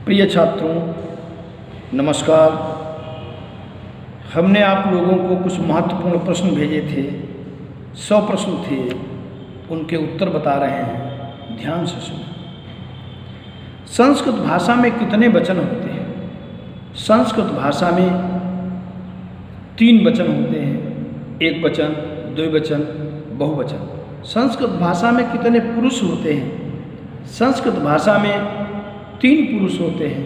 प्रिय छात्रों, नमस्कार। हमने आप लोगों को कुछ महत्वपूर्ण प्रश्न भेजे थे। 100 प्रश्न थे, उनके उत्तर बता रहे हैं, ध्यान से सुनो। संस्कृत भाषा में कितने वचन होते हैं? संस्कृत भाषा में 3 वचन होते हैं, एक वचन, द्विवचन, बहुवचन। संस्कृत भाषा में कितने पुरुष होते हैं? संस्कृत भाषा में 3 पुरुष होते हैं,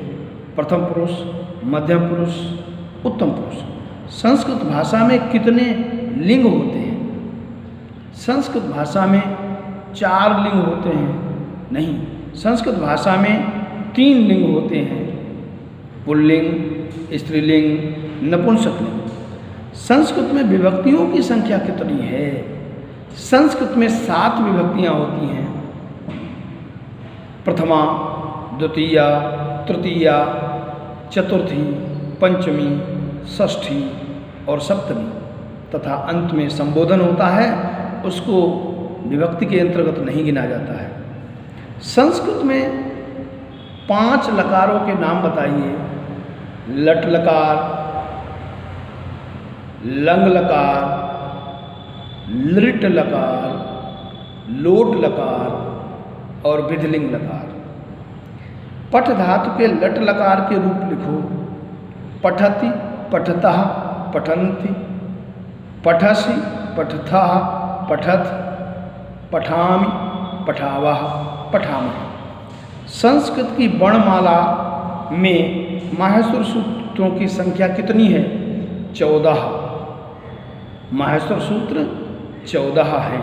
प्रथम पुरुष, मध्यम पुरुष, उत्तम पुरुष। संस्कृत भाषा में कितने लिंग होते हैं? संस्कृत भाषा में 4 लिंग होते हैं। नहीं, संस्कृत भाषा में 3 लिंग होते हैं, पुल्लिंग, स्त्रीलिंग, नपुंसकलिंग। संस्कृत में विभक्तियों की संख्या कितनी है? संस्कृत में 7 विभक्तियां होती हैं, प्रथमा, द्वितीया, तृतीया, चतुर्थी, पंचमी, षष्ठी और सप्तमी, तथा अंत में संबोधन होता है, उसको विभक्ति के अंतर्गत नहीं गिना जाता है। संस्कृत में 5 लकारों के नाम बताइए। लट लकार, लंग लकार, लृट लकार, लोट लकार और विधिलिंग लकार। पठ धातु के लट लकार के रूप लिखो। पठति, पठतः, पठन्ति, पठसि, पठथः, पठत, पठामि, पठावः, पठामः। संस्कृत की वर्णमाला में माहेश्वर सूत्रों की संख्या कितनी है? 14। माहेश्वर सूत्र 14 है।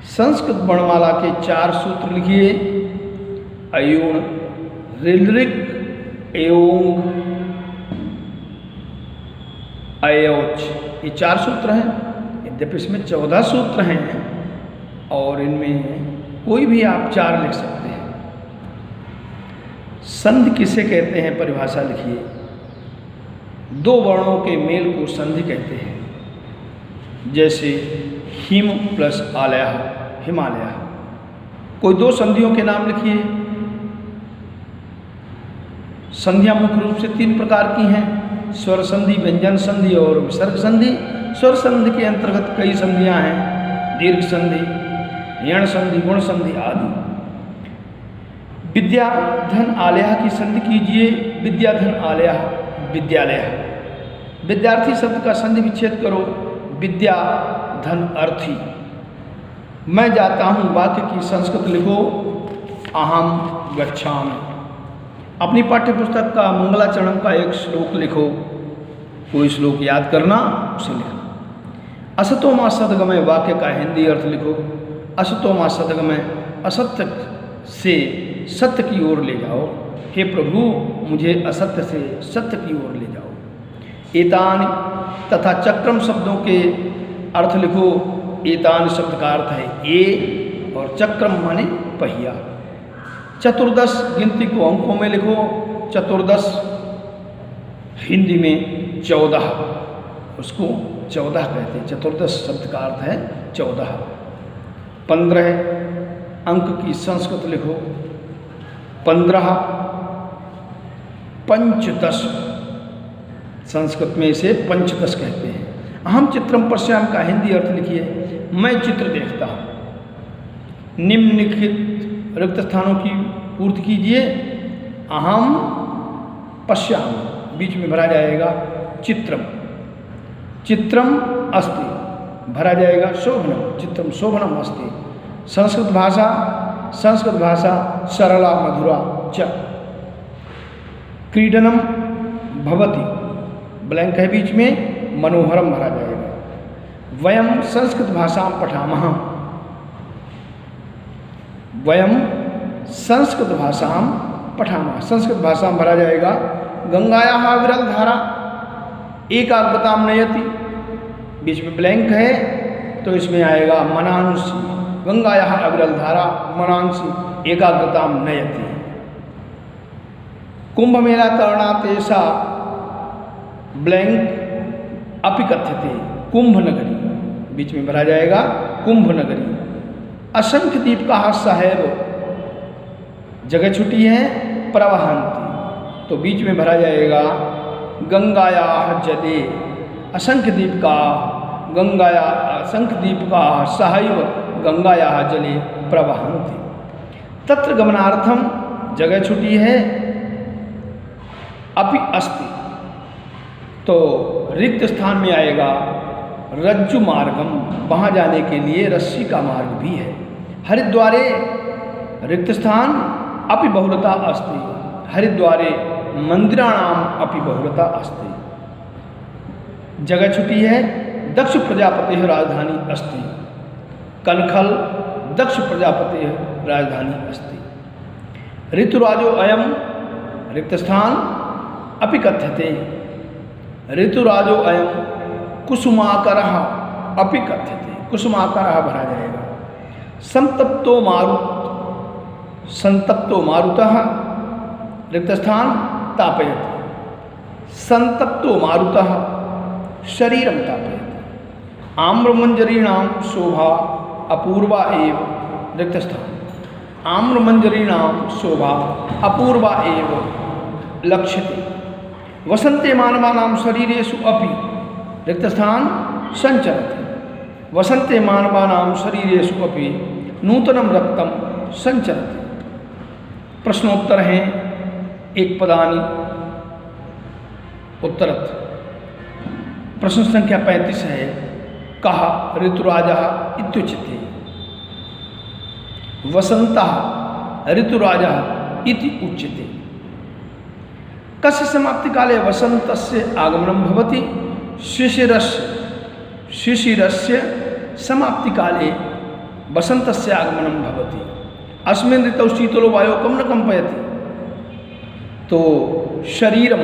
संस्कृत वर्णमाला के 4 सूत्र लिखिए। अयुण, ऋलृक, एओंग, अयोच, ये 4 सूत्र हैं। यद्यपि इसमें 14 सूत्र हैं और इनमें कोई भी आप 4 लिख सकते हैं। संधि किसे कहते हैं? परिभाषा लिखिए। 2 वर्णों के मेल को संधि कहते हैं। जैसे हिम प्लस आलय, हिमालय। कोई 2 संधियों के नाम लिखिए। संधियां मुख्य रूप से 3 प्रकार की हैं, स्वर संधि, व्यंजन संधि और विसर्ग संधि। स्वर संधि के अंतर्गत कई संधियां हैं, दीर्घ संधि, यण संधि, गुण संधि आदि। विद्या धन आलय की संधि कीजिए। विद्या धन आलय, विद्यालय। विद्यार्थी शब्द का संधि विच्छेद करो। विद्या धन अर्थी। मैं जाता हूँ वाक्य की संस्कृत लिखो। अहम गच्छामि। अपनी पाठ्य पुस्तक का मंगलाचरण का एक श्लोक लिखो। कोई श्लोक याद करना, उसे लिखना। असतो मा सद्गमय वाक्य का हिंदी अर्थ लिखो। असतो मा सद्गमय, असत्य से सत्य की ओर ले जाओ। हे प्रभु, मुझे असत्य से सत्य की ओर ले जाओ। एतानि तथा चक्रम शब्दों के अर्थ लिखो। एतान शब्द का अर्थ है ए और चक्रम माने पहिया। चतुर्दश गिनती को अंकों में लिखो। चतुर्दश हिंदी में 14, उसको 14 कहते हैं। चतुर्दश शब्द का अर्थ है 14। 15 अंक की संस्कृत लिखो। 15 पंचदश, संस्कृत में इसे पंचदश कहते हैं। अहम चित्रम पश्याम का हिंदी अर्थ लिखिए। मैं चित्र देखता हूँ। निम्नलिखित रिक्त स्थानों की पूर्ति कीजिए। अहम पश्याम, बीच में भरा जाएगा चित्रम। चित्रम अस्ति, भरा जाएगा शोभनम। चित्रम शोभनम अस्ति। संस्कृत भाषा सरला मधुरा च। क्रीडनम भवति, ब्लैंक है बीच में, मनोहरम भरा जाएगा। वयम संस्कृत भाषा पठामः। वयम संस्कृत भाषा पठामः, संस्कृत भाषा में भरा जाएगा। गंगायाः विरल धारा एकाग्रतां नयति, बीच में ब्लैंक है तो इसमें आएगा मनांसि। गंगायाः अविरल धारा मनांसि एकाग्रतां नयति। कुंभ मेला तरणात् एषा ब्लैंक अपि कथ्यते कुंभ नगरी, बीच में भरा जाएगा कुंभ नगरी। असंख्य दीप का साहेब, जगह छुट्टी है प्रवहन्ति, तो बीच में भरा जाएगा गंगायाः जले असंख्य दीपकाः, गंगाया असंख्य दीपकाः सहैव गंगायाः जले प्रवहन्ति। तत्र गमनार्थम जगह छुट्टी है, अपि अस्ति, तो रिक्त स्थान में आएगा रज्जु मार्गम, वहाँ जाने के लिए रस्सी का मार्ग भी है। हरिद्वारे रिक्त स्थान अपि बहुलता अस्ति, हरिद्वारे मंदिराणाम अपि बहुलता अस्ति। जगह छुट्टी है, दक्ष प्रजापतेः राजधानी अस्ति, कनखल दक्ष प्रजापतेः राजधानी अस्ति। ऋतुराजो अयम रिक्त स्थान अपि कथ्यते, ऋतुराजो अयम कुसुमाकरः अपि कथ्यते, कुसुमाकरः भरा जाएगा। संतप्तो मारुतः रिक्त स्थान तापयति, संतप्तो मारुतः शरीरं तापयति। आम्रमंजरीणां शोभा अपूर्वा एव रिक्त स्थान, आम्रमंजरीणां शोभा अपूर्वा एव लक्ष्यते। वसन्ते मानवानां शरीरेषु अपि रिक्त स्थान संचरति, वसन्ते मानवानां शरीरेषु अपि नूतनं रक्तं संचरति। प्रश्नोत्तर हैं एक पदानि उत्तरत्। प्रश्न संख्या 35 है, कः ऋतुराजः इत्युच्यते, वसन्तः ऋतुराजः इति उच्यते। कस्य समाप्ति काले वसन्तस्य आगमनं भवति, शिशिरस्य समाप्ति काले वसन्तस्य आगमनं भवति। अस्मिन् ऋतौ शीतलो वायो कं न कंपयति, तो शरीरम,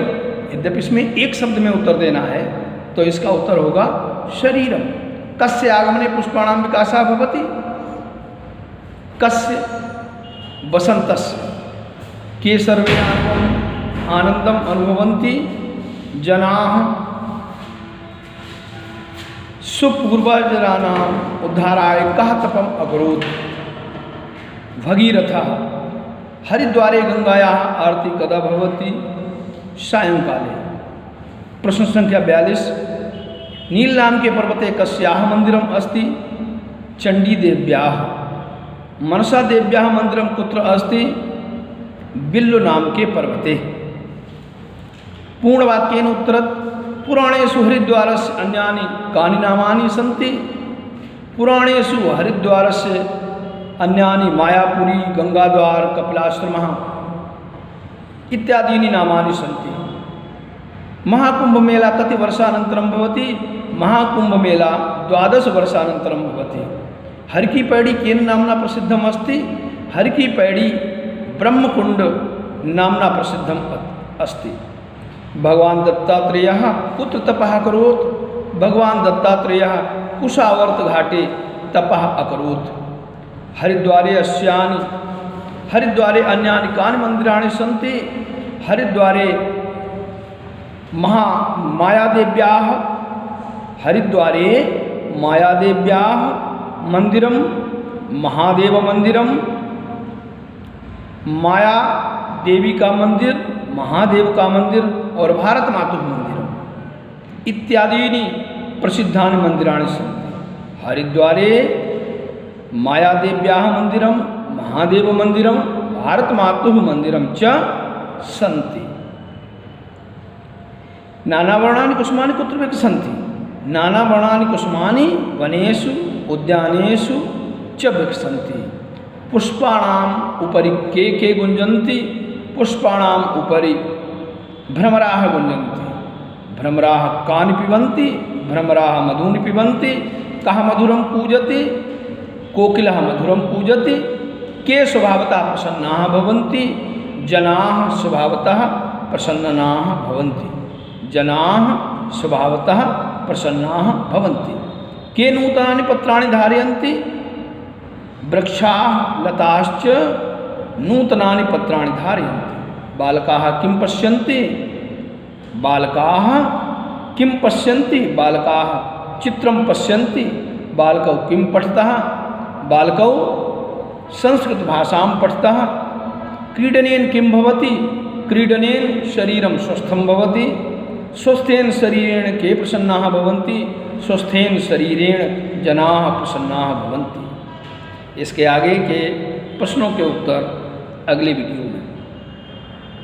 यद्यपि इसमें एक शब्द में उत्तर देना है तो इसका उत्तर होगा शरीरम। कस्य आगमने पुष्पाणां विकासः भवति, कस्य वसन्तस्य। के सर्वे आनंदम अनुभवन्ति जनाः सुपूर्वजराणाम् उद्धाराय कः तपम् अकरोत्। भगीरथः हरिद्वारे गंगायाः आरती कदा भवति, सायंकाले। प्रश्न संख्या 42, नील नाम के पर्वते कस्याः मंदिरम् अस्ति, चंडी देव्याः। मनसा देव्याः मंदिरं कुत्र अस्ति, बिल्लु नाम के पर्वते। पूर्णवाक्येन उत्तरत्, पुराणेषु हरिद्वारस्य अन्यानि कानि नामानि सन्ति। पुराणेषु हरिद्वारस्य अन्यानि मायापुरी, गंगाद्वार, कपिलाश्रमः इत्यादीनि नामानि सन्ति। महाकुंभ मेला कति वर्षानन्तरं भवति, महाकुंभ मेला 12 वर्षानन्तरं भवति। हर की पैड़ी केन नाम्ना प्रसिद्धम् अस्ति, हर की पैड़ी ब्रह्मकुंड नाम्ना प्रसिद्धम् अस्ति। भगवान दत्तात्रेयः कुत्र तपः अकरोत्, भगवान दत्तात्रेयः कुशावर्त घाटे तपः अकरोत्। हरिद्वारे अन्यानि कानि मंदिराणि सन्ति, हरिद्वारे मायादेव्याः, हरिद्वारे मायादेव्याः मंदिरं, महादेव मंदिरम, माया देवी का मंदिर, महादेव का मंदिर और भारत मातुः मंदिरम् इत्यादीनि प्रसिद्धानि मंदिराणि सन्ति। हरिद्वारे मायादेव्याः मंदिरं, महादेव मंदिरं, भारत मातुः मंदिरं च सन्ति। नानावर्णानि कुसुमानि कुत्र विकसन्ति, नानावर्णानि कुसुमानि वनेषु उद्यानेषु च विकसन्ति। पुष्पाणाम् उपरि के गुञ्जन्ति, पुष्पाणाम् उपरि भ्रमराः गुञ्जन्ति। भ्रमराः कानि पिबन्ति, भ्रमराः मधूनि पिबन्ति। कः मधुरं कूजति, कोकिलः मधुरं कूजति। के स्वभावतः प्रसन्नाः भवन्ति, जनाः स्वभावतः प्रसन्नाः भवन्ति। जनाः स्वभावतः प्रसन्नाः भवन्ति। के नूतनानि पत्राणि धारयन्ति, वृक्षाः लताश्च नूतनानि पत्राणि धारयन्ति। बालकाः किं पश्यन्ति, बालकाः किं पश्यन्ति, बालकाः चित्रं पश्यन्ति। बालकौ किं पठतः, बालकौ संस्कृत भाषां पठतः। क्रीडनेन किं भवति? क्रीडनेन शरीरं स्वस्थं भवति, स्वस्थेन शरीरेण के प्रसन्नाः भवन्ति, स्वस्थेन शरीरेण जनाः प्रसन्नाः भवन्ति। इसके आगे के प्रश्नों के उत्तर अगली वीडियो में।